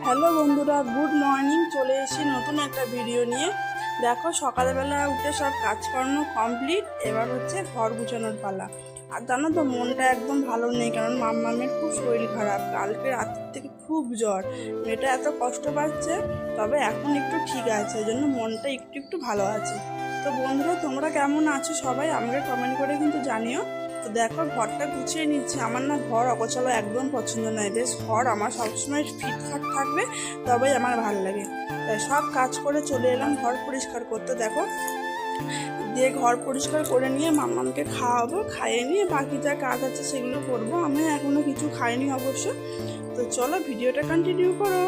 Hello বন্ধুরা, good morning. চলে এসেছি নতুন একটা ভিডিও নিয়ে। দেখো, সকালবেলা উঠে সব কাজকর্ম কমপ্লিট। এবার হচ্ছে ঘর গুছানোর পালা। আর জানো তো, মনটা একদম ভালো নেই, কারণ মাম্মামের খুব শরীর খারাপ। কালকে রাত থেকে খুব জ্বর, মেয়েটা এত কষ্ট পাচ্ছে। তবে এখন একটু ঠিক আছে, এই জন্য মনটা একটু একটু ভালো আছে। তো বন্ধুরা, তোমরা কেমন আছো সবাই আমাকে কমেন্ট করে কিন্তু জানিও। তো দেখো, ঘরটা গুছিয়ে নিচ্ছি। আমার না ঘর অগোছালো একদম পছন্দ নয়। বেশ ঘর আমার সবসময় ফিটফাট থাকবে, তবেই আমার ভালো লাগে। তাই সব কাজ করে চলে এলাম ঘর পরিষ্কার করতে। দেখো, দিয়ে ঘর পরিষ্কার করে নিয়ে মাম্মামকে খাওয়াবো, খাইয়ে নিয়ে বাকি যা কাজ আছে সেগুলো করবো। আমি এখনো কিছু খাইনি অবশ্য। তো চলো, ভিডিওটা কন্টিনিউ করো।